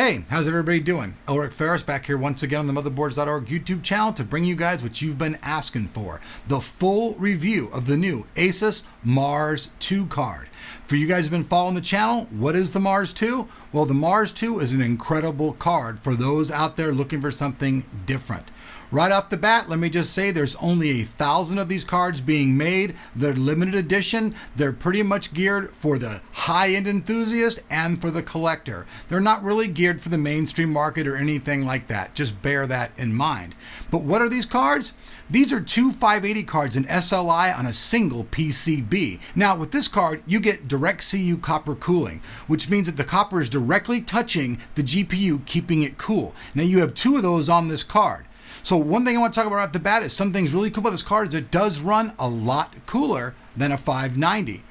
Hey, how's everybody doing? Elric Ferris back here once again on the Motherboards.org YouTube channel to bring you guys what you've been asking for. The full review of the new ASUS Mars 2 card. For you guys who've been following the channel, what is the Mars 2? Well, the Mars 2 is an incredible card for those out there looking for something different. Right off the bat, let me just say there's only 1,000 of these cards being made. They're limited edition. They're pretty much geared for the high-end enthusiast and for the collector. They're not really geared for the mainstream market or anything like that. Just bear that in mind. But what are these cards? These are two 580 cards in SLI on a single PCB. Now with this card, you get direct CU copper cooling, which means that the copper is directly touching the GPU, keeping it cool. Now you have two of those on this card. So one thing I want to talk about right off the bat is something's really cool about this card is it does run a lot cooler than a 590,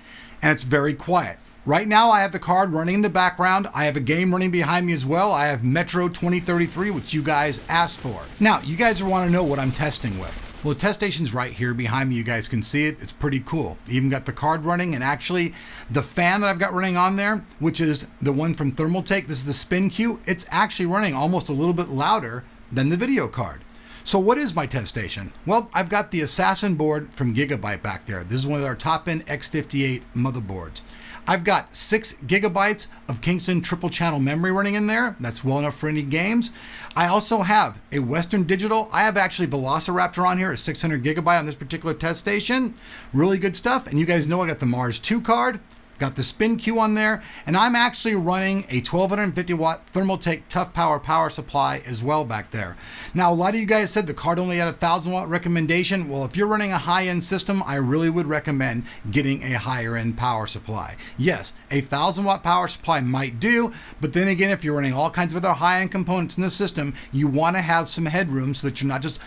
and it's very quiet. Right now I have the card running in the background. I have a game running behind me as well. I have Metro 2033, which you guys asked for. Now you guys want to know what I'm testing with. Well, the test station's right here behind me. You guys can see it. It's pretty cool. Even got the card running, and actually the fan that I've got running on there, which is the one from Thermaltake, this is the Spin Q, it's actually running almost a little bit louder than the video card. So what is my test station? Well, I've got the Assassin board from Gigabyte back there. This is one of our top-end X58 motherboards. I've got 6 gigabytes of Kingston triple channel memory running in there. That's well enough for any games. I also have a Western Digital. I have actually Velociraptor on here, a 600 gigabyte on this particular test station. Really good stuff. And you guys know I got the Mars 2 card. Got the Spin Q on there, and I'm actually running a 1250 watt Thermaltake Tough power supply as well back there. Now, a lot of you guys said the card only had a 1,000 watt recommendation. Well, if you're running a high-end system, I really would recommend getting a higher end power supply. Yes, a 1,000 watt power supply might do, but then again, if you're running all kinds of other high-end components in the system, you want to have some headroom so that you're not just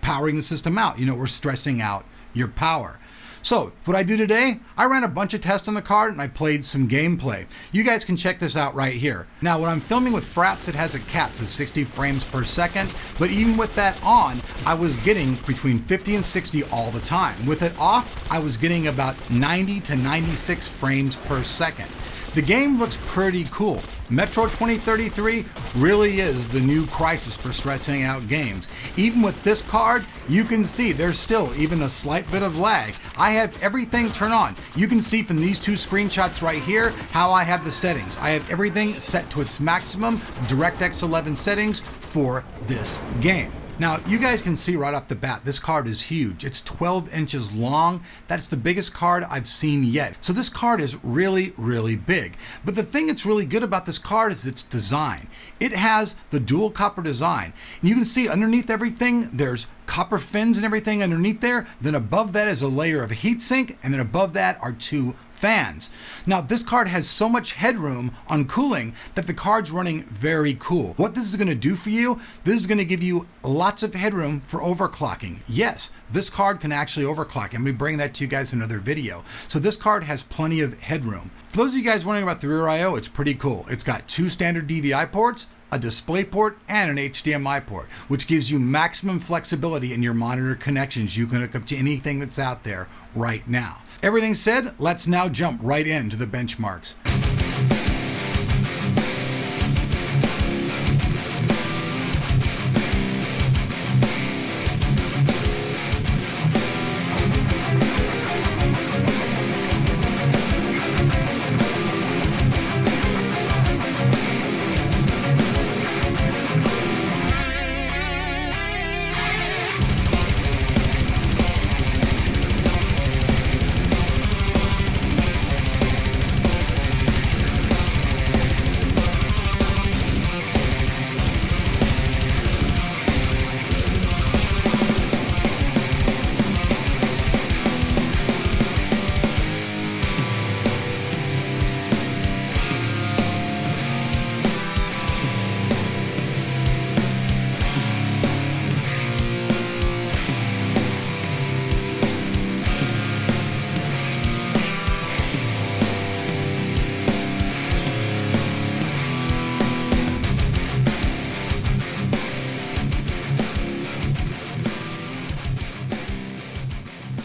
powering the system out, or stressing out your power. So what I do today, I ran a bunch of tests on the card and I played some gameplay. You guys can check this out right here. Now when I'm filming with Fraps, it has a cap to 60 frames per second, but even with that on, I was getting between 50 and 60 all the time. With it off, I was getting about 90 to 96 frames per second. The game looks pretty cool. Metro 2033 really is the new crisis for stressing out games. Even with this card, you can see there's still even a slight bit of lag. I have everything turned on. You can see from these two screenshots right here how I have the settings. I have everything set to its maximum DirectX 11 settings for this game. Now, you guys can see right off the bat, this card is huge. It's 12 inches long. That's the biggest card I've seen yet. So this card is really, really big. But the thing that's really good about this card is its design. It has the dual copper design. And you can see underneath everything, there's copper fins and everything underneath there. Then above that is a layer of heatsink, and then above that are 2 fans. Now this card has so much headroom on cooling that the card's running very cool. What this is going to do for you, this is going to give you lots of headroom for overclocking. Yes, this card can actually overclock. I'm going to bring that to you guys in another video. So this card has plenty of headroom. For those of you guys wondering about the rear I/O, it's pretty cool. It's got 2 standard DVI ports, a display port, and an HDMI port, which gives you maximum flexibility in your monitor connections. You can hook up to anything that's out there right now. Everything said, let's now jump right into the benchmarks.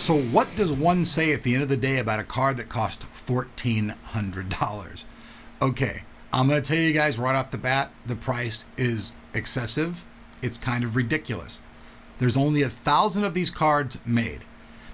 So what does one say at the end of the day about a card that cost $1,400? Okay, I'm going to tell you guys right off the bat, the price is excessive. It's kind of ridiculous. There's only 1,000 of these cards made.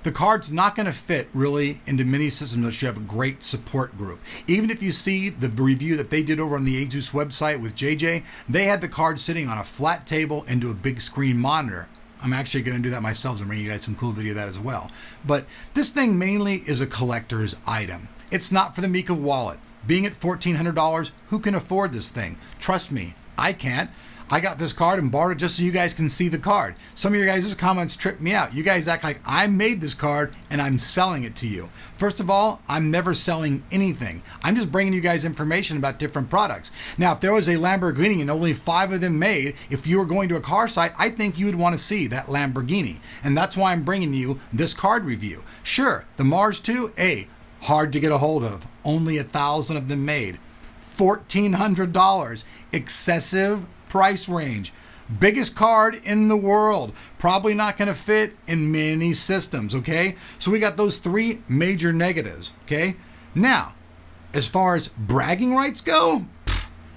The card's not going to fit really into many systems unless you have a great support group. Even if you see the review that they did over on the ASUS website with JJ, they had the card sitting on a flat table into a big screen monitor. I'm actually going to do that myself. So I'm bringing you guys some cool video of that as well. But this thing mainly is a collector's item. It's not for the meek of wallet. Being at $1,400, who can afford this thing? Trust me, I can't. I got this card and borrowed it just so you guys can see the card. Some of your guys' comments trip me out. You guys act like I made this card and I'm selling it to you. First of all, I'm never selling anything. I'm just bringing you guys information about different products. Now, if there was a Lamborghini and only 5 of them made, if you were going to a car site, I think you would want to see that Lamborghini. And that's why I'm bringing you this card review. Sure, the Mars 2, hard to get a hold of. Only 1,000 of them made. $1,400. Excessive price range. Biggest card in the world. Probably not going to fit in many systems, okay? So we got those 3 major negatives, okay? Now, as far as bragging rights go,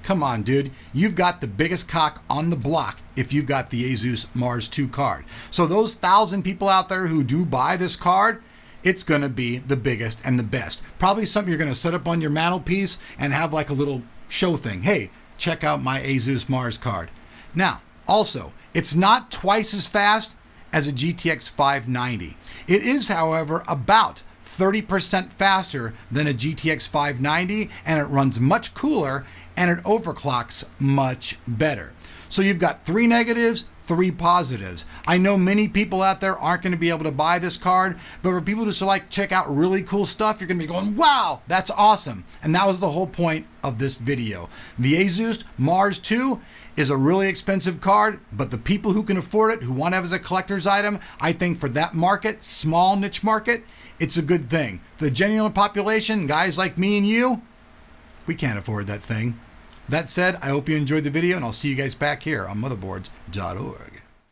come on, dude. You've got the biggest cock on the block if you've got the ASUS Mars 2 card. So those 1,000 people out there who do buy this card, it's going to be the biggest and the best. Probably something you're going to set up on your mantelpiece and have like a little show thing. Hey, check out my ASUS Mars card. Now, also, it's not twice as fast as a GTX 590. It is, however, about 30% faster than a GTX 590, and it runs much cooler and it overclocks much better. So you've got 3 negatives, 3 positives. I know many people out there aren't going to be able to buy this card, but for people who like check out really cool stuff, you're going to be going, wow, that's awesome. And that was the whole point of this video. The ASUS Mars 2 is a really expensive card, but the people who can afford it, who want to have it as a collector's item, I think for that market, small niche market, it's a good thing. For the genuine population, guys like me and you, we can't afford that thing. That said, I hope you enjoyed the video, and I'll see you guys back here on Motherboards.org.